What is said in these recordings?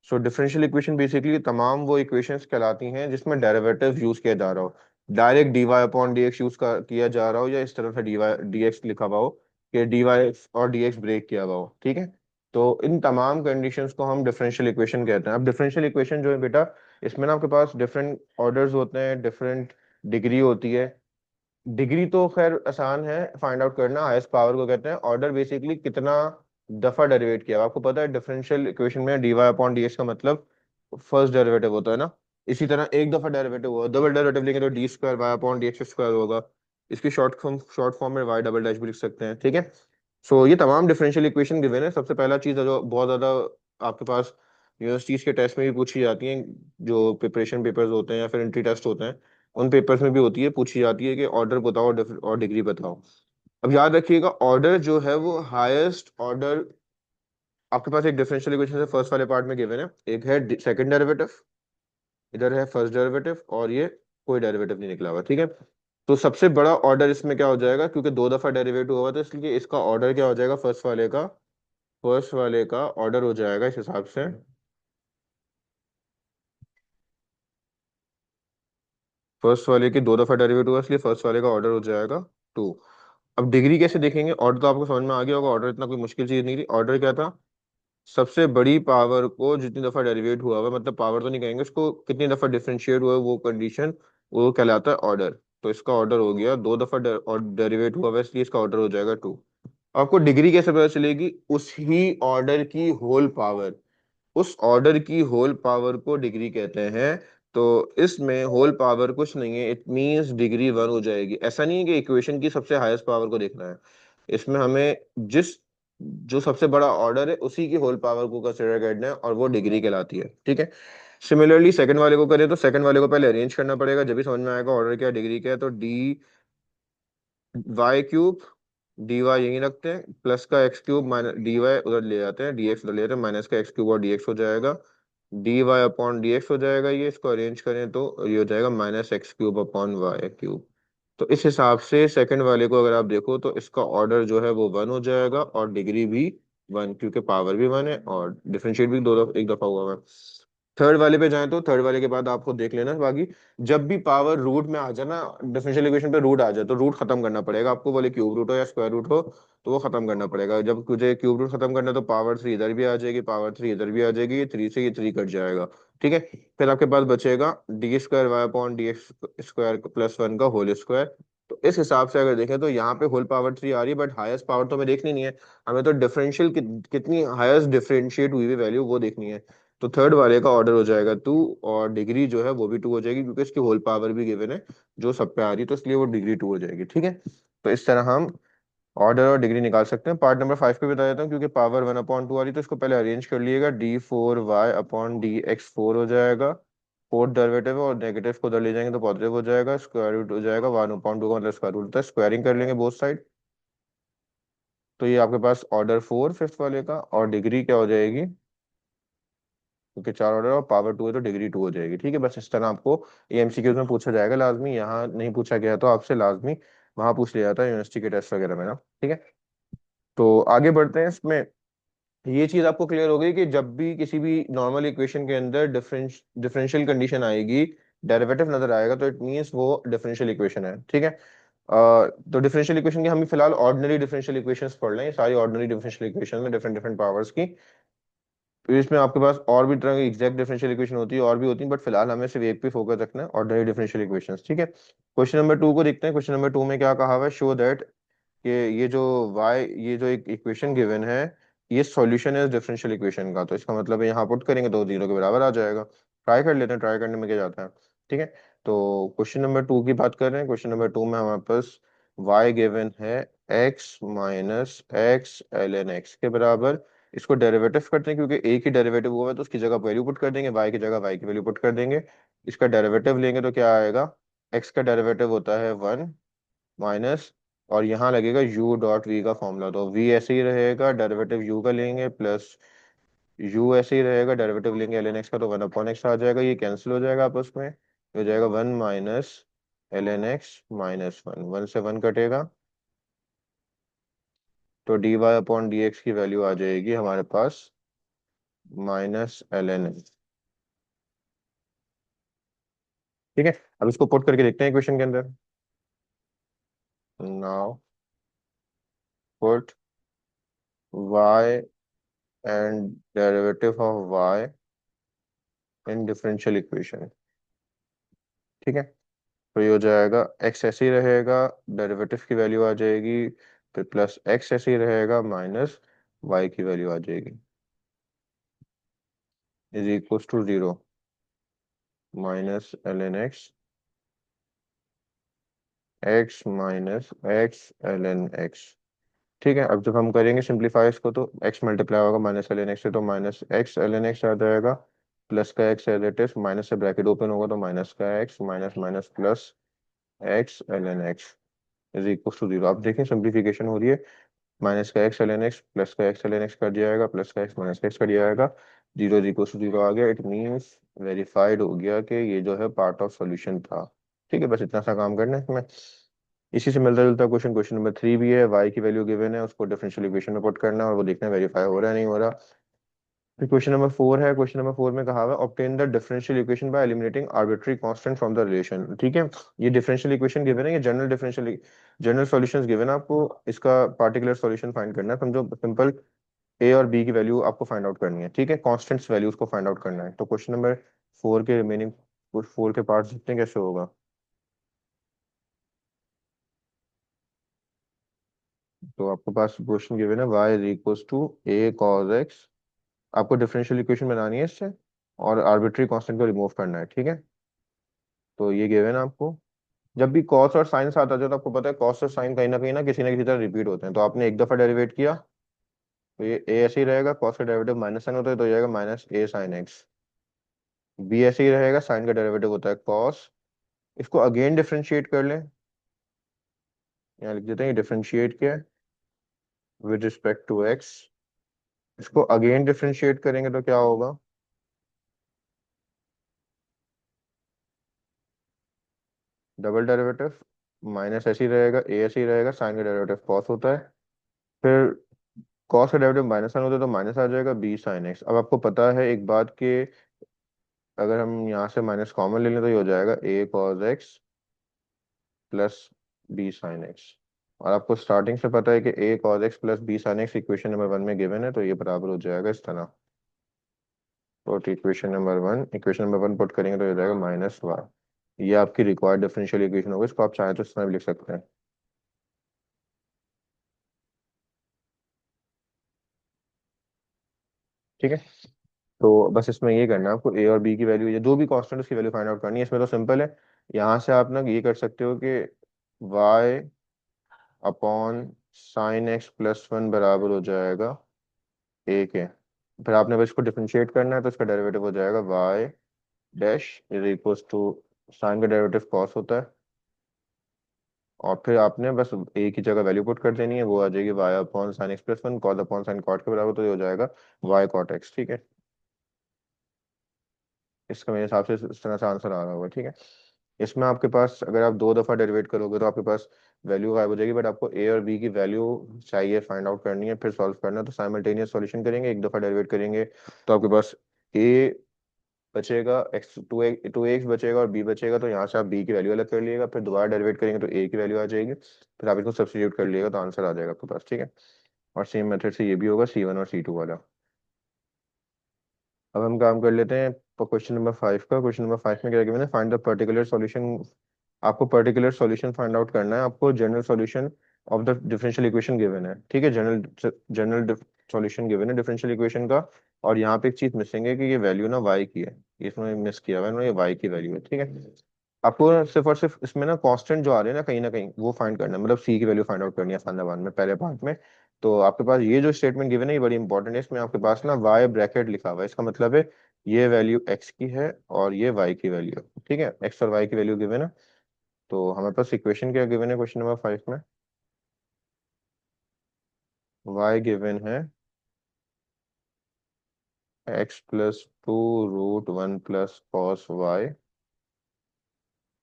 सो differential equation basically तमाम वो equations कहलाती हैं जिसमें डेरिवेटिव यूज किया जा रहा हो, direct D Y upon D X use किया जा रहा हो, या इस तरह से डी वाई डी एक्स लिखा हुआ हो कि डी वाई और डी एक्स ब्रेक किया हुआ हो, ठीक है। तो इन तमाम कंडीशंस को हम डिफरेंशियल इक्वेशन कहते हैं। अब डिफरेंशियल इक्वेशन जो है बेटा, इसमें ना आपके पास डिफरेंट ऑर्डर्स होते हैं, डिफरेंट डिग्री होती है। डिग्री तो खैर आसान है फाइंड आउट करना, हाईएस्ट पावर को कहते हैं। ऑर्डर बेसिकली कितना दफा डेरिवेट किया हुआ। आपको पता है डिफरेंशियल इक्वेशन में D Y upon D X का मतलब फर्स्ट डेरिवेटिव होता है ना। इसी तरह एक दफा डेरिवेटिव हुआ, डबल डेरिवेटिव लेंगे तो D square Y upon D X square होगा। इसकी शॉर्ट फॉर्म में वाई डबल डैश भी लिख सकते हैं, ठीक है। सो ये तमाम डिफरेंशियल इक्वेशन गिवन है। सबसे पहला चीज है जो बहुत ज्यादा आपके पास यूनिवर्सिटीज के टेस्ट में भी पूछी जाती है, जो प्रिपरेशन पेपर्स होते हैं या फिर एंट्री टेस्ट होते हैं, उन पेपर्स में भी होती है, पूछी जाती है कि ऑर्डर बताओ और डिग्री बताओ। अब याद रखिएगा, ऑर्डर जो है वो हाईएस्ट ऑर्डर आपके पास एक डिफरेंशियल इक्वेशन है फर्स्ट वाले पार्ट में गिवन है। एक है सेकंड डेरिवेटिव, इधर है फर्स्ट डेरिवेटिव, और ये कोई डेरिवेटिव नहीं निकला हुआ, ठीक है। तो सबसे बड़ा ऑर्डर इसमें क्या हो जाएगा, क्योंकि दो दफा डेरिवेटिव हुआ था इसलिए इसका ऑर्डर क्या हो जाएगा, फर्स्ट वाले का ऑर्डर हो जाएगा इस हिसाब से। फर्स्ट वाले की दो दफा डेरिवेटिव हुआ इसलिए फर्स्ट वाले का ऑर्डर हो जाएगा 2। अब डिग्री कैसे देखेंगे, ऑर्डर तो आपको समझ में आ गया होगा, ऑर्डर इतना कोई मुश्किल चीज नहीं थी। ऑर्डर क्या था, सबसे बड़ी पावर को जितनी दफा डेरिवेट हुआ हुआ, मतलब पावर तो नहीं कहेंगे उसको, कितनी दफा डिफरेंशिएट हुआ है वो कंडीशन, वो कहलाता है ऑर्डर। तो इसका ऑर्डर हो गया दो दफा डेरिवेट हुआ हुआ है, इसलिए इसका ऑर्डर हो जाएगा 2। आपको डिग्री कैसे पता चलेगी, उस ही ऑर्डर की होल पावर, उस ऑर्डर की होल पावर को डिग्री कहते हैं। तो इसमें होल पावर कुछ नहीं है, इट मींस डिग्री 1 हो जाएगी। ऐसा नहीं है कि इक्वेशन की सबसे हाईएस्ट पावर को देखना है, इसमें हमें जिस जो सबसे बड़ा ऑर्डर है उसी की होल पावर को कंसिडर करना है, और वो डिग्री कहलाती है, ठीक है। सिमिलरली सेकंड वाले को करें तो सेकंड वाले को पहले अरेंज करना पड़ेगा, जब भी समझ में आएगा ऑर्डर क्या डिग्री क्या है। तो D Y cube D Y यही रखते हैं, प्लस का X cube minus D Y उधर ले जाते हैं, डी एक्स उधर ले जाते हैं, माइनस का एक्स क्यूब और डी एक्स हो जाएगा, D Y upon D X हो जाएगा। ये इसको अरेंज करें तो ये हो जाएगा minus X cube upon Y cube. तो इस हिसाब से सेकंड वाले को अगर आप देखो तो इसका ऑर्डर जो है वो 1 हो जाएगा, और डिग्री भी 1, क्योंकि पावर भी 1 है और डिफरेंशिएट भी एक दफा हुआ है। थर्ड वाले पे जाएं तो थर्ड वाले के बाद आपको देख लेना बाकी, जब भी पावर रूट में आ जाए ना, डिफरेंशियल इक्वेशन पे रूट आ जाए तो रूट खत्म करना पड़ेगा आपको, बोले क्यूब रूट हो या स्क्वायर रूट हो, तो वो खत्म करना पड़ेगा। जब तुझे क्यूब रूट खत्म करना है तो पावर 3 इधर भी आ जाएगी, पावर 3 इधर भी आ जाएगी, ये 3 से ये 3 कट जाएगा, ठीक है। फिर आपके पास बचेगा D square Y upon D X square plus 1 का होल स्क्वायर। तो इस हिसाब से अगर देखें तो यहाँ पे होल पावर 3 आ रही है, बट हाईएस्ट पावर तो हमें देखनी नहीं है, हमें तो डिफरेंशियल कितनी हाईएस्ट डिफरेंशिएट हुई है वैल्यू वो देखनी है। तो थर्ड वाले का ऑर्डर हो जाएगा 2, और डिग्री जो है वो भी 2 हो जाएगी, क्योंकि इसकी होल पावर भी गिवन है जो सब पे आ रही है, तो इसलिए वो डिग्री 2 हो जाएगी, ठीक है। तो इस तरह हम ऑर्डर और डिग्री निकाल सकते हैं। पार्ट नंबर 5 पे बता देता हूँ, क्योंकि पावर 1/2 आ रही है तो इसको पहले अरेंज कर लिएगा, d4y अपॉन डी एक्स 4 हो जाएगा, फोर्थ डेरिवेटिव है और नेगेटिव को उधर ले जाएंगे तो पॉजिटिव हो जाएगा, स्क्वायर रूट हो जाएगा 1/2 का मतलब स्क्वायर रूट होता है, स्क्वायरिंग कर लेंगे बोथ साइड। तो ये आपके पास ऑर्डर 4 फिफ्थ वाले का, और डिग्री क्या हो जाएगी, क्योंकि 4 ऑर्डर और पावर 2 है तो डिग्री 2 हो जाएगी, ठीक है। बस इस तरह आपको ये एमसीक्यूज में पूछा जाएगा लाजमी, यहाँ नहीं पूछा गया तो आपसे लाजमी वहां पूछ लिया जाता है यूनिवर्सिटी के टेस्ट वगैरह में ना, ठीक है। तो आगे बढ़ते हैं इसमें। ये चीज आपको क्लियर हो गई कि जब भी किसी भी नॉर्मल इक्वेशन के अंदर डिफरेंशियल कंडीशन आएगी, डेरिवेटिव नजर आएगा, तो इट मींस वो डिफरेंशियल इक्वेशन है, ठीक है। तो डिफरेंशियल इक्वेशन की हम फिलहाल ऑर्डिनरी डिफरेंशियल इक्वेशंस पढ़ लें, ये सारी ऑर्डिनरी डिफरेंशियल इक्वेशन में डिफरेंट डिफरेंट पावर्स की। तो इसमें आपके पास और भी तरह की एग्जैक्ट डिफरेंशियल इक्वेशन होती है, और भी होती है, बट फिलहाल हमें सिर्फ एक पे फोकस रखना है, ऑर्डिनरी डिफरेंशियल इक्वेशंस, ठीक है। क्वेश्चन नंबर 2 को देखते हैं। क्वेश्चन नंबर 2 में क्या कहा हुआ है, शो दैट कि ये जो एक इक्वेशन गिवन है, ये सॉल्यूशन है डिफरेंशियल इक्वेशन का। तो इसका मतलब है यहाँ पुट करेंगे तो 0 के बराबर आ जाएगा। ट्राई कर लेते हैं, ट्राई करने में क्या जाता है, ठीक है। तो क्वेश्चन नंबर 2 की बात कर रहे हैं। क्वेश्चन नंबर 2 में हमारे पास y गिवन है x minus X L N X के बराबर। इसको डेरिवेटिव करते हैं, क्योंकि एक ही डेरिवेटिव हुआ है तो उसकी जगह वैल्यू पुट कर देंगे, y की जगह y की वैल्यू पुट कर देंगे। इसका डेरिवेटिव लेंगे तो क्या आएगा, x का डेरिवेटिव होता है 1 माइनस, और यहाँ लगेगा u डॉट v का फॉर्मूला, तो v ऐसे ही रहेगा, डेरिवेटिव u का लेंगे प्लस u ऐसे ही रहेगा, डेरिवेटिव लेंगे एल एन एक्स का तो 1/x आ जाएगा, ये कैंसिल हो जाएगा आपस में, ये हो जाएगा 1 minus L N X minus 1, 1 से 1 कटेगा, तो dy अपॉन डी एक्स की वैल्यू आ जाएगी हमारे पास माइनस एल एन। ठीक है, अब इसको पुट करके देखते हैं इक्वेशन के अंदर। Now put y and derivative of y in differential equation. ठीक है, तो ये हो जाएगा x ऐसे ही रहेगा, डेरिवेटिव की वैल्यू आ जाएगी, फिर प्लस x ऐसे ही रहेगा, माइनस y की वैल्यू आ जाएगी, is equal to 0, minus L N X, X minus X L N X. ठीक है, अब जब हम करेंगे सिंप्लीफाई इसको, तो x मल्टीप्लाई होगा माइनस एल एन एक्स से, तो minus X L N X आ जाएगा, प्लस का x as it is, minus से ब्रैकेट ओपन होगा, तो माइनस का x minus minus plus X L N X is equal to 0। आप देखें सिंप्लीफिकेशन हो रही है, माइनस का X L N X plus का एक्स एल एन एक्स कर दिया जाएगा, प्लस का एक्स माइनस का एक्स कर दिया जाएगा, 0 आ गया। इट मीन्स वेरीफाइड हो गया कि ये जो है पार्ट ऑफ सॉल्यूशन था। ठीक है, बस इतना सा काम करना है इसमें। इसी से मिलता जुलता क्वेश्चन, क्वेश्चन नंबर 3 भी है, y की वैल्यू गिवन है, उसको डिफरेंशियल इक्वेशन में पुट करना है और वो देखना है वेरीफाई हो रहा है नहीं हो रहा। फिर क्वेश्चन नंबर 4 है, क्वेश्चन नंबर 4 में कहा हुआ है obtain the differential equation by eliminating arbitrary constant from the relation. ठीक है, ये डिफरेंशियल इक्वेशन गिवन है, ये general differential, general solutions given है, आपको इसका पार्टिकुलर सॉल्यूशन फाइंड करना है। समझो सिंपल, ए और बी की वैल्यू आपको फाइंड आउट करनी है। ठीक है, कांस्टेंट्स वैल्यूज को फाइंड आउट करना है। तो क्वेश्चन नंबर 4 के रिमेनिंग 4 के पार्ट्स देखते हैं कैसे होगा। तो आपके पास क्वेश्चन गिवन है y is equals to a cos x, आपको डिफरेंशियल इक्वेशन बनानी है इससे, और आर्बिट्री कांस्टेंट को रिमूव करना है। ठीक है, तो ये गिवन है आपको। जब भी cos और sin साथ आ जाए, तो आपको पता है cos और sin कहीं ना किसी ना किसी तरह रिपीट होते हैं। तो आपने एक दफा डेरिवेट किया, तो ये a ऐसे ही रहेगा, cos का डेरिवेटिव माइनस साइन होता है तो हो जाएगा minus a sin x। b ऐसे ही रहेगा, sin का डेरिवेटिव होता है cos। इसको अगेन डिफरेंशिएट कर लें, यहाँ लिख देते हैं डिफरेंशिएट किया विद रिस्पेक्ट टू x। इसको अगेन डिफरेंशिएट करेंगे तो क्या होगा, डबल डेरिवेटिव, माइनस ऐसे ही रहेगा, a ऐसे ही रहेगा, साइन का डेरिवेटिव cos होता है, फिर cos का डेरिवेटिव माइनस साइन होता है तो माइनस आ जाएगा b sin x। अब आपको पता है एक बात कि अगर हम यहाँ से माइनस कॉमन ले लें तो ये हो जाएगा a cos x plus b sin x। और आपको स्टार्टिंग से पता है कि a cos x plus b sin x equation number 1 में गिवन है, तो ये बराबर हो जाएगा इस तरह। तो इक्वेशन नंबर वन पुट करेंगे तो ये हो जाएगा माइनस वाई। ये आपकी रिक्वायर्ड डिफरेंशियल इक्वेशन होगी, इसको आप चाहें तो इस तरह भी लिख सकते हैं। ठीक है, तो बस इसमें ये करना है आपको, ए और बी की वैल्यू, ये जो भी कांस्टेंट उसकी वैल्यू फाइंड आउट करनी है। इसमें तो सिंपल है, यहाँ से आप ना ये कर सकते हो कि y upon sine X plus one बराबर हो जाएगा a के। फिर आपने बस इसको डिफरेंशिएट करना है, तो इसका डेरिवेटिव हो जाएगा y dash is equals to, sine का डेरिवेटिव cos होता है, और फिर आपने बस a की जगह वैल्यू पुट कर देनी है, वो आ जाएगी y upon sine X plus one, cos upon sine cot के बराबर, तो ये हो जाएगा y cot x। ठीक है, इसका मेरे हिसाब से इस तरह से आंसर आ रहा होगा। ठीक है, इसमें आपके पास अगर आप दो दफा डेरिवेट करोगे तो आपके पास वैल्यू गायब हो जाएगी, बट आपको ए और बी की वैल्यू चाहिए, फाइंड आउट करनी है, फिर सॉल्व करना है। तो साइमल्टेनियस सॉल्यूशन करेंगे, एक दफा डेरिवेट करेंगे तो आपके पास ए बचेगा, एक्स टू एक्स बचेगा और बी बचेगा, तो यहाँ से आप बी की वैल्यू अलग कर लिएगा, फिर दोबारा डेरिवेट करेंगे तो ए की वैल्यू आ जाएगी, फिर आप इसको सब्स्टिट्यूट कर लिएगा तो आंसर आ जाएगा आपके पास। ठीक है, और सेम मेथड से ये भी होगा C1 और C2 वाला। अब हम काम कर लेते हैं क्वेश्चन नंबर 5 का। क्वेश्चन नंबर 5 में क्या गिवन है, फाइंड द पर्टिकुलर सॉल्यूशन। आपको पर्टिकुलर सॉल्यूशन फाइंड आउट करना है, आपको general solution of the differential equation given है। ठीक है, जनरल जनरल सॉल्यूशन गिवन है डिफरेंशियल इक्वेशन का, और यहाँ पे एक चीज मिसिंग है कि ये वैल्यू ना y की है, इसमें मिस किया हुआ है इन्होंने, ये y की वैल्यू है। ठीक है, आपको सिर्फ और सिर्फ इसमें ना कांस्टेंट जो आ रहे हैं ना कहीं वो फाइंड करना है, मतलब c की वैल्यू फाइंड आउट करनी है फंडाबान में पहले पार्ट में। तो आपके पास ये जो स्टेटमेंट गिवन है ये बड़ी इंपॉर्टेंट है, इसमें आपके पास ना y ब्रैकेट लिखा हुआ है, इसका मतलब है ये वैल्यू x की है और ये y की वैल्यू है। ठीक है, x और y की वैल्यू गिवन है। तो हमारे पास इक्वेशन क्या गिवन है क्वेश्चन नंबर 5 में, y गिवन है x plus two root one plus cos y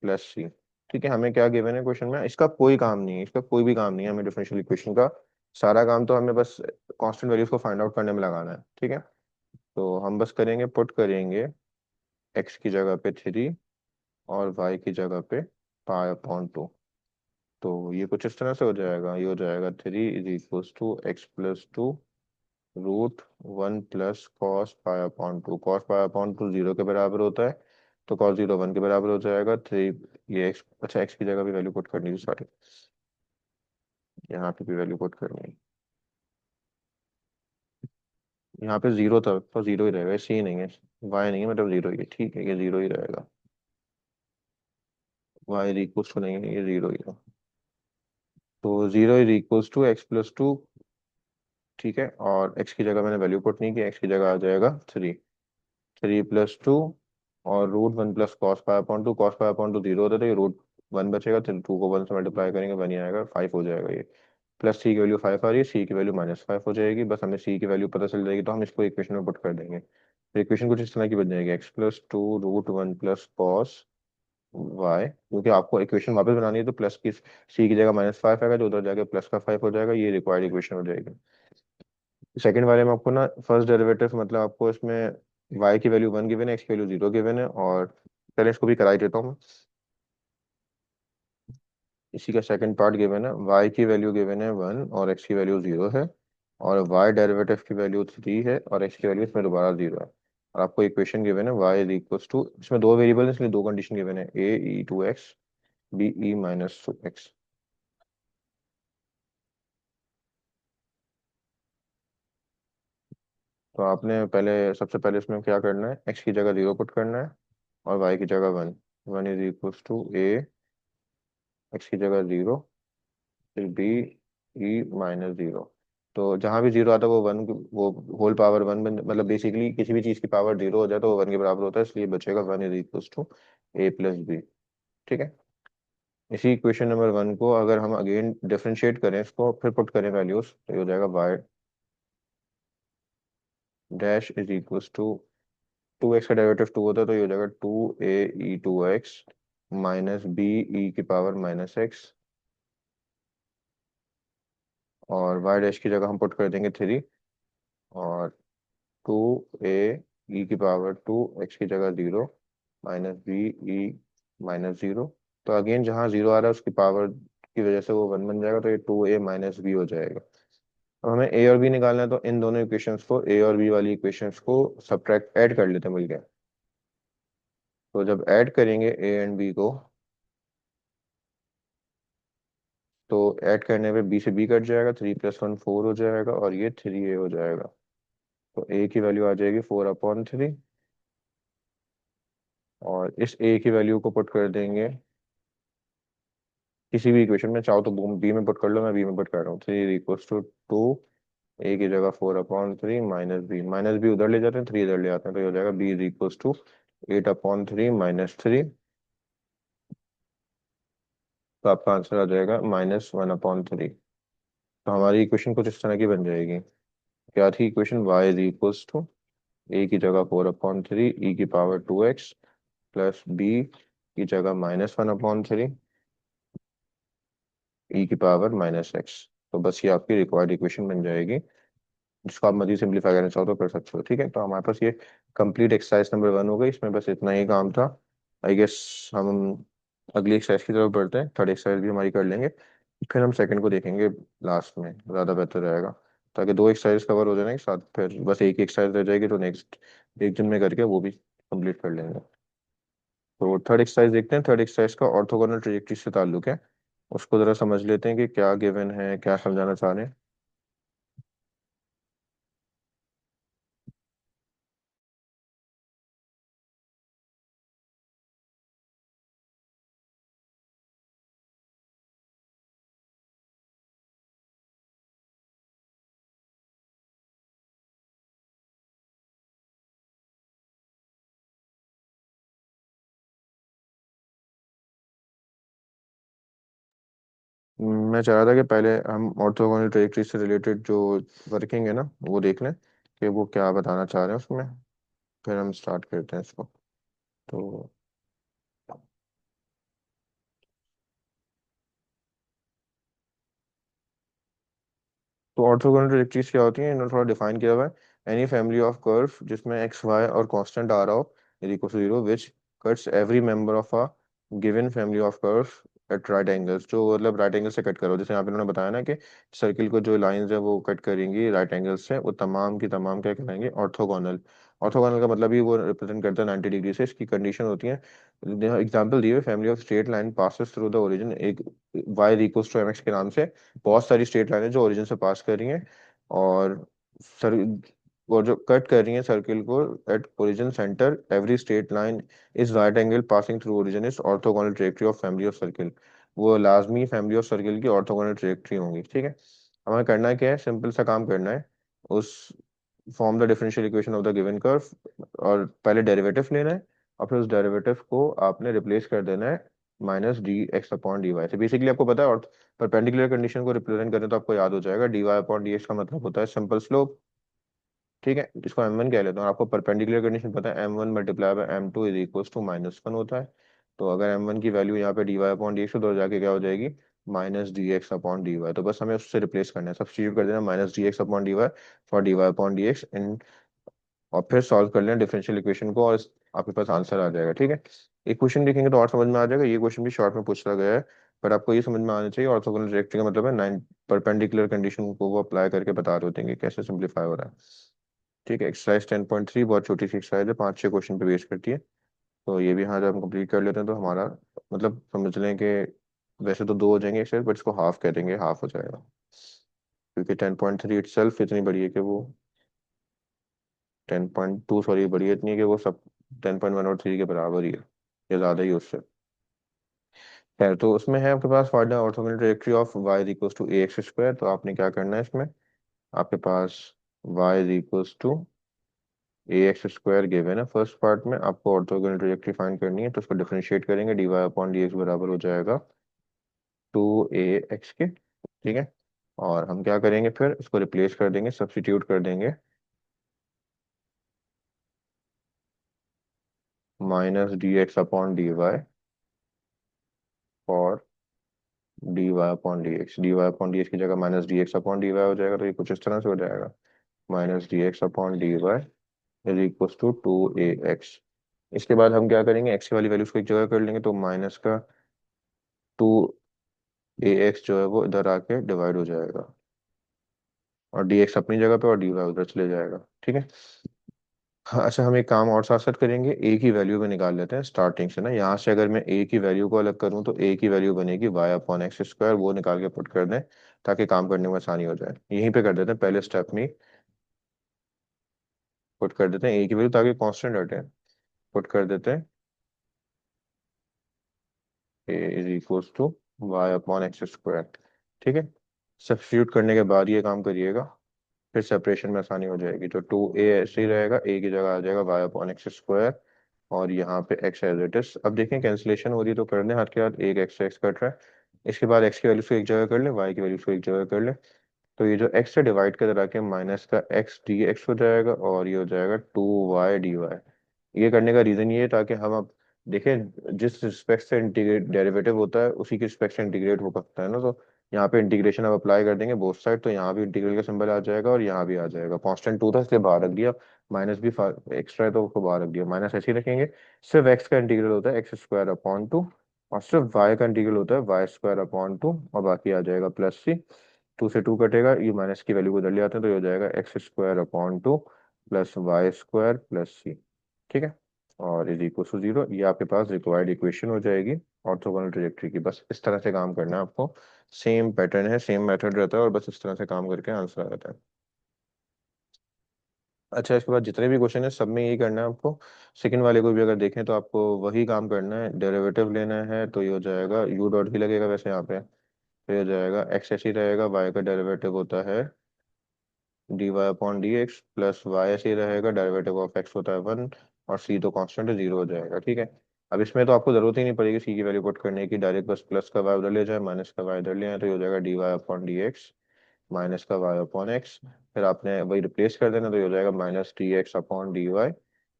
plus सी। ठीक है, हमें क्या गिवन है क्वेश्चन में, इसका कोई काम नहीं है, इसका कोई भी काम नहीं है हमें डिफरेंशियल इक्वेशन का, सारा काम तो हमें बस कांस्टेंट वैल्यूज को फाइंड आउट करने में लगाना है। ठीक है, तो हम बस करेंगे, पुट करेंगे एक्स की जगह पे 3 और वाई की जगह पे पाई/2। तो ये कुछ इस तरह से हो जाएगा, ये हो जाएगा 3 = x+2 √1 + cos π/2। cos π/2 0 के बराबर होता है, तो cos 0 1 के बराबर हो जाएगा। 3, ये एक्स, अच्छा एक्स की जगह भी वैल्यू पुट करनी है, सॉरी, यहाँ पे भी वैल्यू पुट करनी है। यहाँ पे जीरो था तो जीरो ही रहेगा, सी नहीं है, वाई नहीं है, मतलब जीरो ही है, ठीक है, ये जीरो ही रहेगा। वाई इक्वल्स टू नहीं है, ये जीरो ही है। तो 0 = x+2, ठीक है, और x की जगह मैंने वैल्यू पुट नहीं की, x की जगह आ जाएगा 3। 3 + 2 और √1 + cos π/2। cos π/2 जीरो होता है, तो ये √1 बचेगा, फिर 2 को 1 से मल्टीप्लाई करेंगे, 1 ही आएगा, 5 हो जाएगा ये। प्लस सी की वैल्यू 5 आ रही है, सी की वैल्यू -5 हो जाएगी। बस हमें सी की वैल्यू पता चल जाएगी तो हम इसको इक्वेशन में पुट कर देंगे। तो इक्वेशन कुछ इस तरह की बन जाएगी, x+2 √1 + cos y, क्योंकि आपको इक्वेशन वापस बनानी है तो प्लस की सी की जगह -5 आएगा, तो उधर जाके प्लस का 5 हो जाएगा, ये रिक्वायर्ड इक्वेशन हो जाएगी। सेकंड वाले में आपको ना फर्स्ट डेरिवेटिव, मतलब आपको इसमें y की वैल्यू 1 गिवन है, x की वैल्यू 0 गिवन है, और पहले इसको भी कराई देता हूँ मैं। इसी का सेकंड पार्ट गिवन है, y की वैल्यू गिवन है 1 और x की वैल्यू 0 है, और y डेरिवेटिव की वैल्यू 3 है और x की वैल्यू इसमें दोबारा 0 है। और आपको इक्वेशन गिवन है y = इसमें दो वेरिएबल है इसलिए दो कंडीशन गिवन है, a e2x b e - 2x। तो आपने पहले, सबसे पहले इसमें क्या करना है, x की जगह 0 पुट करना है और y की जगह 1। 1 = a, x की जगह 0, फिर बी e - 0। तो जहाँ भी जीरो आता है वो वन, वो होल पावर वन बन, मतलब बेसिकली किसी भी चीज की पावर जीरो हो जाए तो वो वन के बराबर होता है, इसलिए बचेगा 1 = a + b। ठीक है। इसी इक्वेशन नंबर 1 को अगर हम अगेन डिफरेंशिएट करें, इसको फिर पुट करें वैल्यूज, तो ये हो जाएगा y' = 2x का डेरिवेटिव 2 होता है, तो ये हो जाएगा 2a e2x -b e⁻⁻x। और y' की जगह हम पुट कर देंगे 3, और 2a e⁻², x की जगह 0 -b e - 0। तो अगेन जहाँ जीरो आ रहा है उसकी पावर की वजह से वो वन बन जाएगा, तो ये 2a - b हो जाएगा। अब हमें a और b निकालना है, तो इन दोनों इक्वेशंस को, a और b वाली इक्वेशंस को सब्ट्रैक्ट ऐड कर लेते हैं मिलके। तो जब ऐड करेंगे a एंड b को, तो ऐड करने पे b से b कट जाएगा, 3 + 1 4 हो जाएगा, और ये 3a हो जाएगा। तो a की वैल्यू आ जाएगी 4/3, और इस a की वैल्यू को पुट कर देंगे किसी भी इक्वेशन में, चाहो तो बी में पुट कर लो, मैं बी में पुट कर रहा हूँ। 3 = 2, ए की जगह 4/3 -b उधर ले जाते हैं, 3 इधर ले आते हैं, तो ये हो जाएगा b = 8/3 -3। तो आपका आंसर आ जाएगा -1/3। तो हमारी इक्वेशन कुछ इस तरह की बन जाएगी। क्या थी इक्वेशन, y = ए की जगह 4/3 e⁻²x प्लस बी की जगह -1/3 e⁻⁻x। तो बस ये आपकी रिक्वायर्ड इक्वेशन बन जाएगी, जिसको आप मजीद सिंप्लीफाई करना चाहो तो कर सकते हो। ठीक है, तो हमारे पास ये कंप्लीट एक्सरसाइज नंबर 1 हो गई, इसमें बस इतना ही काम था। आई गेस हम अगली एक्सरसाइज की तरफ बढ़ते हैं, थर्ड एक्सरसाइज भी हमारी कर लेंगे, फिर हम सेकंड को देखेंगे लास्ट में, ज़्यादा बेहतर रहेगा, ताकि दो एक्सरसाइज कवर हो जाए ना एक साथ, फिर बस एक ही एक्सरसाइज रह जाएगी, तो नेक्स्ट एक दिन में करके वो भी कंप्लीट कर लेंगे। तो थर्ड एक्सरसाइज देखते हैं। थर्ड एक्सरसाइज का ऑर्थोगोनल ट्रेजेक्टरी से ताल्लुक है, उसको जरा समझ लेते हैं कि क्या गिवन है, क्या समझाना चाह रहे हैं। मैं चाह रहा था कि पहले हम ऑर्थोगोनल ट्रेजेक्टरी से रिलेटेड जो वर्किंग है ना वो देख लें कि वो क्या बताना चाह रहे हैं उसमें, फिर हम स्टार्ट करते हैं इसको। तो ऑर्थोगोनल ट्रेजेक्टरीज क्या होती हैं, इन्होंने थोड़ा डिफाइन किया हुआ है। एनी फैमिली ऑफ कर्व जिसमें एक्स वाई और कांस्टेंट आ रहा हो is equal to zero, which cuts every member of a given family of curve at right angles, जो मतलब राइट एंगल से कट करो। जैसे यहाँ पे उन्होंने बताया ना कि सर्किल को जो लाइंस है वो कट करेंगी राइट एंगल से, वो तमाम की तमाम क्या कहलाएंगे, ऑर्थोगोनल। ऑर्थोगोनल का मतलब ही वो रिप्रेजेंट करता है 90 डिग्री से। इसकी कंडीशन होती है, एग्जाम्पल दिए हुए, family of straight line passes through the origin, एक y equals to m x के नाम से बहुत सारी स्ट्रेट लाइनें जो ओरिजिन से पास कर रही हैं, और सर वो जो कट कर रही है सर्किल को at origin centre, every straight line is right angle passing through origin is orthogonal trajectory of family of circle. वो लाजमी फैमिली ऑफ सर्किल की ऑर्थोगोनल ट्रेजेक्टरी होंगी। ठीक है, हमें करना क्या है, सिंपल सा काम करना है। उस form the differential equation of the given curve, और पहले डेरिवेटिव लेना है, और फिर उस डेरिवेटिव को आपने रिप्लेस कर देना है minus D x upon D Y से। बेसिकली आपको पता है, और परपेंडिकुलर कंडीशन को रिप्रेजेंट करें तो आपको याद हो जाएगा, D Y upon D X का मतलब होता है सिंपल स्लोप। ठीक है, इसको m1 कह लेते हैं, और आपको परपेंडिकुलर कंडीशन पता है, m1 multiply by m2 is equal to -1 होता है। तो अगर m1 की वैल्यू यहाँ पे D Y upon D X उधर जाके क्या हो जाएगी, minus D x upon D Y. तो बस हमें उससे रिप्लेस करना है, सब्स्टिट्यूट कर देना minus D x upon D y for d Y upon D x in, और फिर सॉल्व कर लेना डिफरेंशियल इक्वेशन को, और आपके पास आंसर आ जाएगा। ठीक है, एक क्वेश्चन देखेंगे तो और समझ में आ जाएगा, ये क्वेश्चन भी शॉर्ट में पूछा गया है, पर आपको ये समझ में आना चाहिए ऑर्थोगोनल ट्रैजेक्टरी का मतलब है 9 परपेंडिकुलर कंडीशन को वो अप्लाई करके बता रहे होते हैं कि कैसे सिंप्लीफाई हो रहा है। ठीक है, एक्सरसाइज 10.3 बहुत छोटी सी एक्सरसाइज है, 5-6 क्वेश्चन पे बेस करती है। तो ये भी हाँ जब हम कंप्लीट कर लेते हैं तो हमारा मतलब समझ लें कि वैसे तो दो हो जाएंगे एक्सरसाइज, बट इसको हाफ कह देंगे, हाफ हो जाएगा, क्योंकि 10.3 इटसेल्फ इतनी बड़ी है कि वो 10.2 सॉरी बड़ी है इतनी है कि वो सब 10.1 और 3 के बराबर ही है, या ज़्यादा ही उससे। खैर, तो उसमें है आपके पास find orthogonal trajectory of y is equal to a x square. तो आपने क्या करना है इसमें, आपके पास y is equal to a x square given है, फर्स्ट पार्ट में आपको ऑर्थोगोनल ट्रैजेक्टरी फाइंड करनी है, तो उसको डिफरेंशिएट करेंगे, D Y upon D X बराबर हो जाएगा 2ax के। ठीक है, और हम क्या करेंगे, फिर इसको रिप्लेस कर देंगे, सब्स्टिट्यूट कर देंगे minus D x upon D y और D Y upon D x. D Y upon D x की जगह minus D x upon D y हो जाएगा, तो ये कुछ इस तरह से हो जाएगा, minus D x upon D Y is equal to 2ax। इसके बाद हम क्या करेंगे, एक्स वाली वैल्यूज को एक जगह कर लेंगे, तो माइनस का 2ax जो है वो इधर आके डिवाइड हो जाएगा, और dx अपनी जगह पे और dy उधर चले जाएगा। ठीक है, हाँ अच्छा, हम एक काम और साथ साथ करेंगे, a की वैल्यू भी निकाल लेते हैं स्टार्टिंग से ना। यहाँ से अगर मैं a की वैल्यू को अलग करूँ तो a की वैल्यू बनेगी y अपॉन एक्स स्क्वायर, वो निकाल के पुट कर दें ताकि काम करने में आसानी हो जाए। यहीं पे कर देते हैं, पहले स्टेप में पुट कर देते हैं a की वैल्यू ताकि कांस्टेंट हटे, पुट कर देते हैं a is equal to Y upon x square. ठीक है, सब्स्टिट्यूट करने के बाद ये काम करिएगा, फिर सेपरेशन में आसानी हो जाएगी। तो 2a ऐसे ही रहेगा, a की जगह आ जाएगा वाई अपॉन एक्स स्क्वायर, और यहाँ पे x एज इट इज। अब देखें कैंसिलेशन हो रही है तो कर लें हाथ के हाथ, एक x कट रहा है, इसके बाद x की वैल्यू को एक जगह कर लें, y की वैल्यू को एक जगह कर लें, तो ये जो x से डिवाइड कर के माइनस का x डी एक्स हो जाएगा, और ये हो जाएगा 2y डी वाई। ये करने का रीजन ये है ताकि हम अब देखें जिस रिस्पेक्ट से इंटीग्रेट डेरिवेटिव होता है उसी के रिस्पेक्ट से इंटीग्रेट हो सकता है ना। तो यहाँ पे इंटीग्रेशन अब अप्लाई कर देंगे बोथ साइड, तो यहाँ भी इंटीग्रल का सिंबल आ जाएगा और यहाँ भी आ जाएगा। कांस्टेंट 2 था इसलिए बाहर रख दिया, माइनस भी एक्स्ट्रा है तो उसको बाहर रख दिया, माइनस ऐसे ही रखेंगे। सिर्फ एक्स का इंटीग्रल होता है एक्स स्क्वायर अपॉन 2, और सिर्फ वाई का इंटीग्रल होता है वाई स्क्वायर अपॉन 2, और बाकी आ जाएगा प्लस सी। 2 से 2 कटेगा, ये माइनस की वैल्यू को उधर ले आते हैं, तो ये हो जाएगा x square upon 2 plus y square plus सी। ठीक है, और इज इक्वल टू जीरो, ये आपके पास रिक्वायर्ड इक्वेशन हो जाएगी ऑर्थोगोनल ट्रैजेक्टरी की। बस इस तरह से काम करना है आपको, सेम पैटर्न है, सेम मेथड रहता है, और बस इस तरह से काम करके आंसर आ जाता है। अच्छा, इसके बाद जितने भी क्वेश्चन है सब में यही करना है आपको। सेकंड वाले को भी अगर देखें तो आपको वही काम करना है, डेरिवेटिव लेना है, तो ये हो जाएगा यू डॉट भी लगेगा वैसे यहाँ पे, तो ये हो जाएगा एक्स ऐसे ही रहेगा, वाई का डेरिवेटिव होता है D Y upon D X, plus Y ऐसे ही रहेगा, डेरिवेटिव ऑफ एक्स होता है 1, और सी तो कांस्टेंट है, 0 हो जाएगा। ठीक है, अब इसमें तो आपको जरूरत ही नहीं पड़ेगी सी की वैल्यू पुट करने की, डायरेक्ट बस प्लस का वाई उधर ले जाए, माइनस का वाई इधर ले आए, तो ये हो जाएगा D Y upon D X minus का वाई अपॉन एक्स। फिर आपने वही रिप्लेस कर देना, तो ये हो जाएगा minus D x upon D Y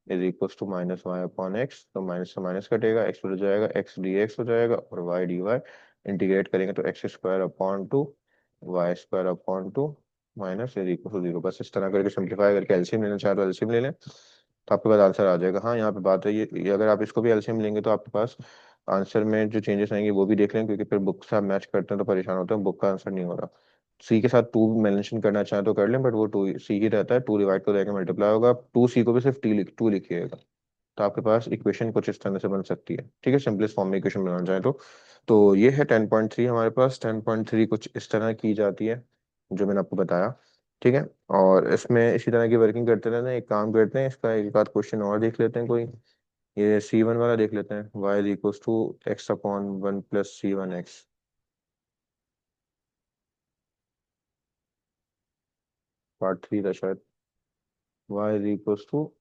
is equal to minus Y upon X. तो माइनस से माइनस कटेगा, एक्स हो जाएगा एक्स डी एक्स हो जाएगा, और वाई डी वाई इंटीग्रेट करेंगे तो X square upon 2 Y square upon 2 minus is equal to zero. बस इस तरह करके सिंप्लीफाई करके एलसीएम लेना चाहे तो एलसीएम ले लें, तो आपके पास आंसर आ जाएगा। हाँ, यहाँ पे बात है ये अगर आप इसको भी एलसीएम लेंगे तो आपके पास आंसर में जो चेंजेस आएंगे वो भी देख लें, क्योंकि फिर बुक से आप मैच करते हैं तो परेशान होते हैं, बुक का आंसर नहीं हो रहा। सी के साथ टू मेंशन करना चाहें तो कर लें, बट वो टू सी ही रहता है, टू डिवाइड को जाएगा मल्टीप्लाई होगा, टू सी को भी सिर्फ टू लिखिएगा। तो आपके पास इक्वेशन कुछ इस तरह से बन सकती है, ठीक है, सिंपलेस्ट फॉर्म में इक्वेशन बनाना चाहे तो ये है 10.3 हमारे पास। 10.3 कुछ इस तरह की जाती है जो मैंने आपको बताया, ठीक है। और इसमें इसी तरह की वर्किंग करते रहना। एक काम करते हैं, इसका एक आध क्वेश्चन और देख लेते हैं कोई। ये C1 वाला देख लेते हैं, y is equal to X upon one plus C1x। Part 3 था शायद। y is equal to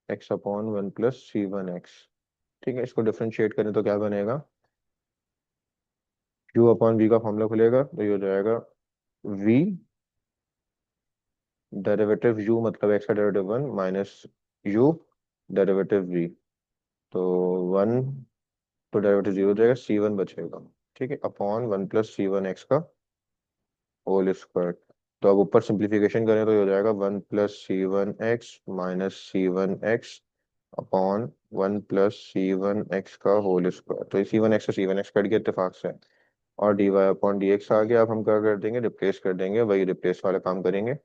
X upon one plus C1x, ठीक है। इसको डिफरेंशिएट करें तो क्या बनेगा, u अपॉन v का फॉर्मूला खुलेगा तो ये हो जाएगा v डेरिवेटिव u, मतलब x का derivative 1 minus u derivative v। तो 1 तो डेरिवेटिव 0 हो जाएगा, C1 बचेगा, ठीक है, अपॉन वन प्लस C1x का होल स्क्वायर। तो अब ऊपर सिंप्लीफिकेशन करें तो ये हो जाएगा 1 + C1x minus C1x upon 1 + C1x का होल स्क्वायर। तो C1x से C1x कट गया इत्तेफाक से, और dy/dx आ गया। अब हम क्या कर देंगे, रिप्लेस कर देंगे, वही रिप्लेस वाला काम करेंगे।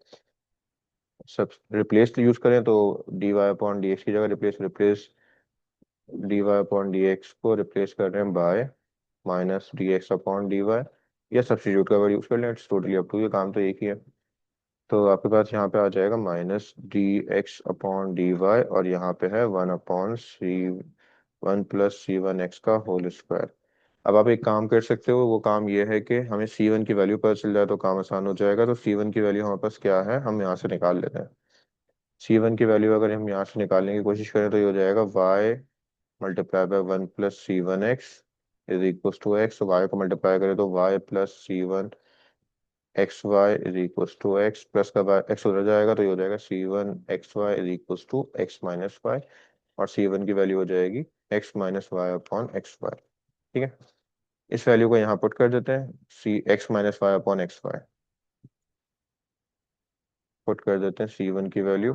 सब रिप्लेस यूज करें तो dy/dx की जगह रिप्लेस रिप्लेस dy/dx को रिप्लेस कर रहे हैं बाय माइनस dx/dy, या सब्स्टिट्यूट का वर्ड यूज कर लें, it's totally up to you, काम तो एक ही है। तो आपके पास यहाँ पे आ जाएगा माइनस dx/dy, और यहाँ पे है 1 + C1x का होल स्क्वायर। अब आप एक काम कर सकते हो, वो काम ये है कि हमें C1 की वैल्यू पता चल जाए तो काम आसान हो जाएगा। तो C1 की वैल्यू हमारे पास क्या है, हम यहाँ से निकाल लेते हैं। C1 की वैल्यू अगर हम यहाँ से निकालने की कोशिश करें तो ये हो जाएगा y multiply by 1 + C1x is equal to X. तो y को मल्टीप्लाई करें तो y + C1xy is equal to X, plus का बाय एक्स उधर जाएगा तो ये हो जाएगा C1xy is equal to x minus Y, और C1 की वैल्यू हो जाएगी x minus Y upon x Y, ठीक है। इस वैल्यू को यहाँ पुट कर देते हैं, c x minus Y upon x y put कर देते हैं C1 की वैल्यू।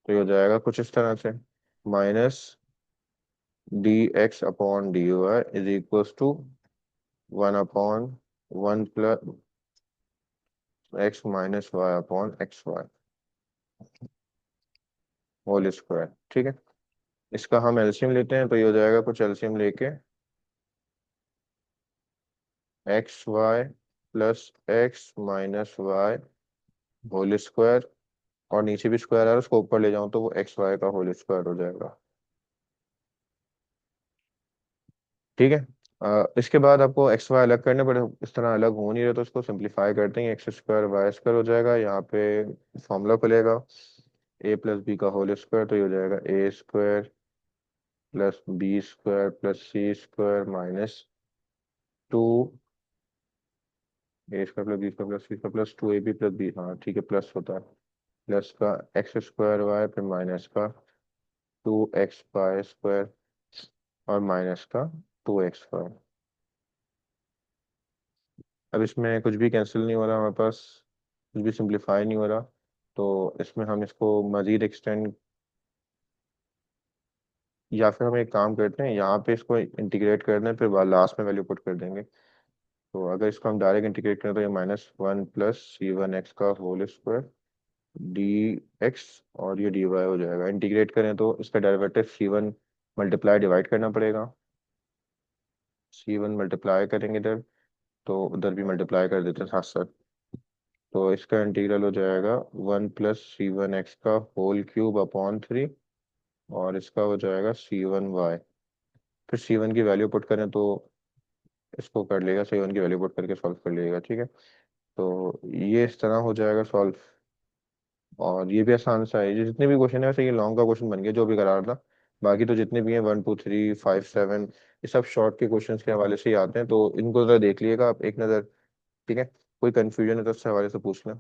तो ये हो जाएगा कुछ इस तरह से, minus dx/dy is equal to 1/1 + x minus Y upon x Y whole square, ठीक है। इसका हम एलसीएम लेते हैं तो ये हो जाएगा कुछ एलसीएम लेके xy + x minus Y whole square, और नीचे भी स्क्वायर है उसको ऊपर ले जाऊं तो वो एक्स वाई का होल स्क्वायर हो जाएगा, ठीक है। इसके बाद आपको एक्स वाई अलग करने पड़े, इस तरह अलग हो नहीं रहे तो इसको सिंप्लीफाई करते हैं, x² y² हो जाएगा। यहाँ पे फॉर्मूला खुलेगा a + b का होल स्क्वायर, तो ये हो जाएगा a² + b² + c² minus 2 a² + b² + c² + 2ab + b, हाँ ठीक है, प्लस होता है, प्लस का x² y फिर माइनस का 2x y² और माइनस का 2x²। अब इसमें कुछ भी कैंसिल नहीं हो रहा हमारे पास, कुछ भी सिंप्लीफाई नहीं हो रहा, तो इसमें हम इसको मजीद एक्सटेंड, या फिर हम एक काम करते हैं, यहाँ पे इसको इंटीग्रेट कर दें फिर लास्ट में वैल्यू पुट कर देंगे। तो अगर इसको हम डायरेक्ट इंटीग्रेट करें तो ये -1 + C1x का होल स्क्वायर dx, और ये dy हो जाएगा। इंटीग्रेट करें तो इसका डेरिवेटिव C1 मल्टीप्लाई डिवाइड करना पड़ेगा, C1 मल्टीप्लाई करेंगे इधर तो उधर भी मल्टीप्लाई कर देते हैं साथ साथ। तो इसका इंटीग्रल हो जाएगा 1 + C1x का होल क्यूब अपॉन 3, और इसका हो जाएगा C1y। फिर C1 की वैल्यू पुट करें तो इसको कर लेगा, C1 की वैल्यू पुट करके सॉल्व कर लेगा, ठीक है। तो ये इस तरह हो जाएगा सॉल्व, और ये भी आसान सा है। ये जितने भी क्वेश्चन है वैसे ये लॉन्ग का क्वेश्चन बन गया जो भी करा रहा था, बाकी तो जितने भी हैं 1 2 3 5 7 ये सब शॉर्ट के क्वेश्चंस के हवाले से ही आते हैं, तो इनको जरा देख लिएगा आप एक नज़र, ठीक है। कोई कंफ्यूजन है तो उससे हवाले से पूछ लें।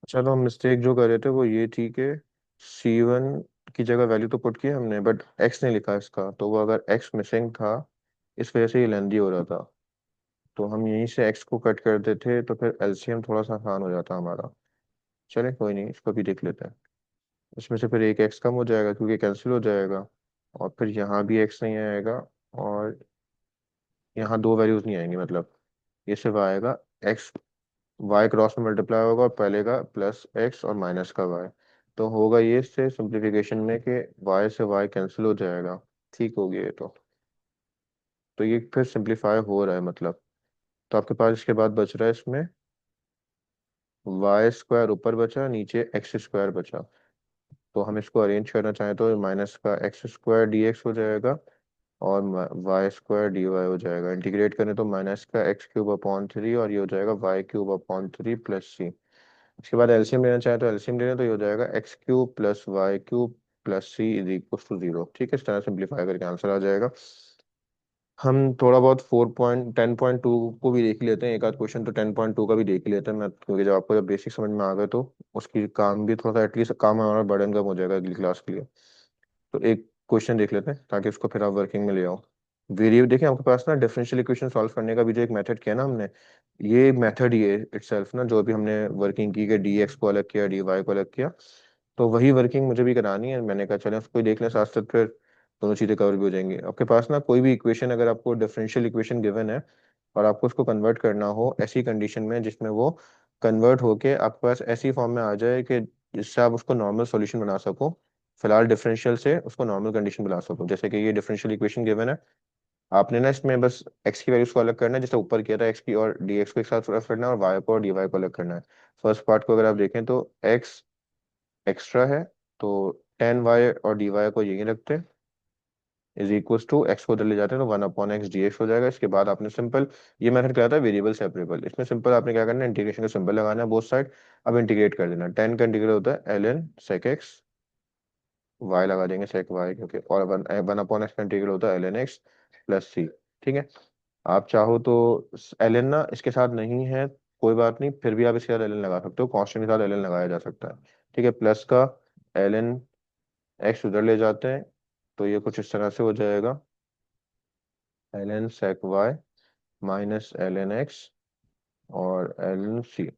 चलो, हम मिस्टेक जो कर रहे थे वो ये थी कि C1 की जगह वैल्यू तो पुट की हमने, बट एक्स नहीं लिखा इसका, तो वो अगर एक्स मिसिंग था इस वजह से ये लेंदी हो रहा था। तो हम यहीं से एक्स को कट कर देते तो फिर एलसीएम थोड़ा सा आसान हो जाता हमारा। चले कोई नहीं, इसको भी देख लेते हैं। इसमें से फिर एक एक्स कम हो जाएगा क्योंकि कैंसिल हो जाएगा, और फिर यहाँ भी एक्स नहीं आएगा, और यहाँ दो वैल्यूज नहीं आएंगी, मतलब ये सिर्फ आएगा एक्स, वाई क्रॉस में मल्टीप्लाई होगा और पहले का प्लस एक्स और माइनस का वाई। तो होगा ये इससे सिंप्लीफिकेशन में कि वाई से वाई कैंसिल हो जाएगा। ठीक हो गया ये तो ये फिर सिंप्लीफाई हो रहा है मतलब। तो आपके पास इसके बाद बच रहा है इसमें वाई स्क्वायर ऊपर बचा, नीचे एक्स स्क्वायर बचा। तो हम इसको अरेंज करना चाहें तो माइनस का एक्स स्क्वायर डी एक्स हो जाएगा, और वाई स्क्वायर डी वाई हो जाएगा। इंटीग्रेट करें तो माइनस का एक्स क्यूब अपॉन थ्री, और ये हो जाएगा y cube upon three plus c. इसके बाद एलसीएम लेना चाहे तो एलसीएम ले लें, तो ये हो जाएगा X cube plus Y cube plus C is equal to zero. ठीक है, इस तरह सिंप्लीफाई करके आंसर आ जाएगा। हम थोड़ा बहुत 10.2 को भी देख ही लेते हैं, एक आध क्वेश्चन तो 10.2 का भी देख ही लेते हैं मैं, क्योंकि जब आपको जब बेसिक समझ में आ गए तो उसकी काम भी थोड़ा सा, एटलीस्ट काम हमारा बर्डन कम हो जाएगा अगली क्लास के लिए। तो एक क्वेश्चन देख लेते हैं ताकि उसको फिर आप वर्किंग में ले आओ। वेरिएबल देखिए आपके पास ना, डिफरेंशियल इक्वेशन सॉल्व करने का भी जो एक मेथड किया ना हमने, ये मेथड ही है इटसेल्फ ना, जो भी हमने वर्किंग की कि डी एक्स को अलग किया डी वाई को अलग किया, तो वही वर्किंग मुझे भी करानी है। मैंने कहा चलें उसको ही देख लें साथ साथ, फिर दोनों चीज़ें कवर भी हो जाएंगी। आपके पास ना कोई भी इक्वेशन, अगर आपको डिफरेंशियल इक्वेशन गिवन है और आपको उसको कन्वर्ट करना हो ऐसी कंडीशन में जिसमें वो कन्वर्ट होके आपके पास ऐसी फॉर्म में आ जाए कि जिससे आप उसको नॉर्मल सॉल्यूशन बना सको, फिलहाल डिफरेंशियल से उसको नॉर्मल कंडीशन बना सको। जैसे कि ये डिफरेंशियल इक्वेशन गिवन है, आपने ना इसमें बस एक्स की वैल्यूज को अलग करना है, जैसे ऊपर किया था एक्स की और डी एक्स को एक साथ रख करना है, और वाई को और डी वाई को अलग करना है। फर्स्ट पार्ट को अगर आप देखें तो एक्स एक्स्ट्रा है, तो टेन वाई और डी वाई को यही रखते हैं, इज इक्वल टू एक्स को उधर ले जाते हैं तो one upon x D X हो जाएगा। इसके बाद आपने सिंपल, ये मेथड क्या था वेरिएबल सेपरेबल, इसमें सिंपल आपने क्या करना है इंटीग्रेशन का सिंबल लगाना है बोथ साइड। अब इंटीग्रेट कर देना, टेन का इंटीग्रेट होता है L N sec X, Y लगा देंगे सेक वाई क्योंकि, और वन वन अपॉन एक्स का इंटीग्रेट होता है एल एन एक्स प्लस सी। ठीक है, आप चाहो तो एल एन ना इसके साथ नहीं है कोई बात नहीं, फिर भी आप इसके साथ एल एन लगा सकते हो, कांस्टेंट के साथ एल एन लगाया जा सकता है। ठीक है, प्लस का एल एन एक्स उधर ले जाते हैं, तो ये कुछ इस तरह से हो जाएगा L N sec Y minus L N X और एल एन सी।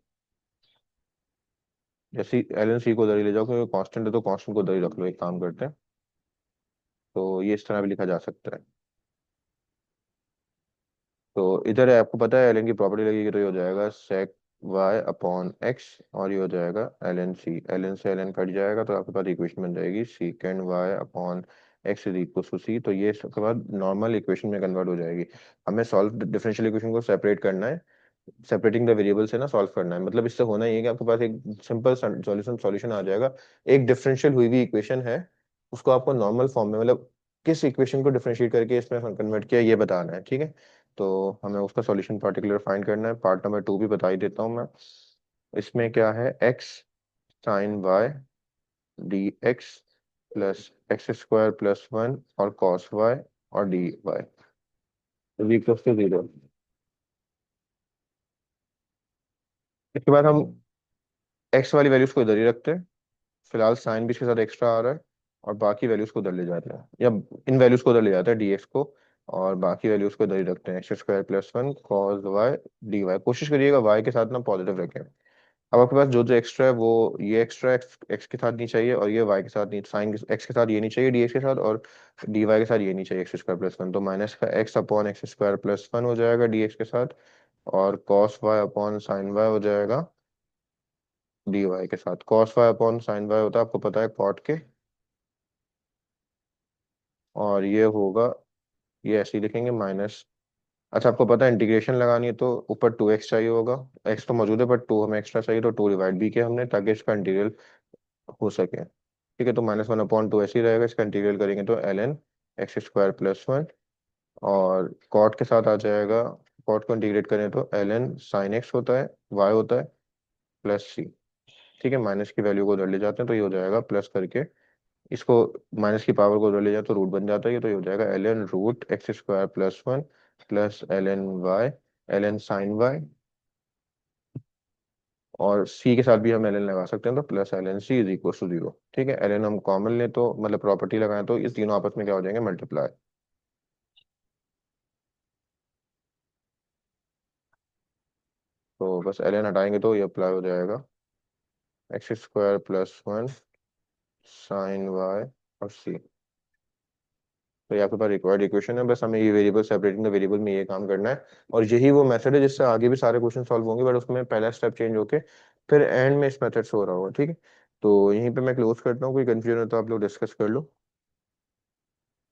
जैसे एल एन सी को उधर ही ले जाओ क्योंकि कांस्टेंट है तो कांस्टेंट को उधर ही रख लो, एक काम करते हैं। तो ये इस तरह भी लिखा जा सकता है। तो इधर है, आपको पता है एल एन की प्रॉपर्टी लगेगी तो ये हो जाएगा सेक वाई अपॉन एक्स, और ये हो जाएगा एल एन से एल एन कट जाएगा तो आपके पास इक्वेशन बन जाएगी second y upon x is equal to c. तो ये इसके बाद नॉर्मल इक्वेशन में कन्वर्ट हो जाएगी। हमें सॉल्व डिफरेंशियल इक्वेशन को सेपरेट करना है, सेपरेटिंग द वेरिएबल से ना सॉल्व करना है। मतलब इससे होना ये है कि आपके पास एक सिंपल सॉल्यूशन आ जाएगा। एक डिफरेंशियल हुई हुई इक्वेशन है, उसको आपको नॉर्मल फॉर्म में, मतलब किस इक्वेशन को डिफरेंशिएट करके इसमें कन्वर्ट किया ये बताना है। ठीक है, तो हमें उसका सॉल्यूशन पर्टिकुलर फाइंड करना है। पार्ट नंबर टू भी बता ही देता हूँ मैं। इसमें क्या है, X sine Y D X plus X square plus one और कॉस वाई और D Y equal to zero. इसके बाद हम एक्स वाली वैल्यूज को इधर ही रखते हैं, फिलहाल साइन भी इसके साथ एक्स्ट्रा आ रहा है, और बाकी वैल्यूज को उधर ले जाते हैं, या इन वैल्यूज को उधर ले जाते हैं डीएक्स को, और बाकी वैल्यूज को इधर ही रखते हैं X square plus one cos Y D Y. कोशिश करिएगा वाई के साथ ना पॉजिटिव रखें। अब आपके पास जो जो एक्स्ट्रा है वो ये एक्स्ट्रा एक्स के साथ नहीं चाहिए, और ये वाई के साथ नहीं, साइन एक्स के साथ ये नहीं चाहिए डीएक्स के साथ, और डी वाई के साथ ये नहीं चाहिए एक्स स्क्वायर प्लस वन। तो माइनस का x upon x square plus one हो जाएगा डीएक्स के साथ, और cos y upon sine y हो जाएगा डी वाई के साथ। Cos y upon sine y होता है आपको पता है कॉट के, और ये होगा, ये ऐसे ही लिखेंगे माइनस। अच्छा आपको पता है इंटीग्रेशन लगानी है तो ऊपर टू एक्स चाहिए होगा, एक्स तो मौजूद है बट टू हमें एक्स्ट्रा चाहिए, तो टू डिवाइड भी किया हमने ताकि इसका इंटीग्रल हो सके। ठीक है, तो माइनस वन अपॉन टू ऐसे ही रहेगा, इसका इंटीग्रल करेंगे तो l N x square plus one, और कॉट के साथ आ जाएगा, कॉट को इंटीग्रेट करें तो एल एन साइन एक्स होता है वाई होता है प्लस सी। ठीक है, माइनस की वैल्यू को उधर ले जाते हैं तो ये हो जाएगा प्लस करके, इसको माइनस की पावर को उधर ले जाए तो रूट बन जाता है, ये तो ये हो जाएगा L N root x square plus one plus L N y, L N sine y और सी के साथ भी हम ln लगा सकते हैं, तो plus L N c is equal to 0। ठीक है, ln हम कॉमन लें तो मतलब प्रॉपर्टी लगाएं तो ये तीनों आपस में क्या हो जाएंगे, मल्टीप्लाई। तो बस ln हटाएंगे तो ये अप्लाई हो जाएगा, x² + 1 साइन वाई और सी। तो ये आपके पास रिक्वायर्ड इक्वेशन है, बस हमें ये वेरिएबल सेपरेटिंग द वेरिएबल में ये काम करना है। और यही वो मेथड है जिससे आगे भी सारे क्वेश्चन सॉल्व होंगे, बट उसमें पहला स्टेप चेंज होके फिर एंड में इस मेथड से हो रहा होगा। ठीक है, तो यहीं पे मैं क्लोज करता हूँ, कोई कंफ्यूजन हो तो आप लोग डिस्कस कर लो।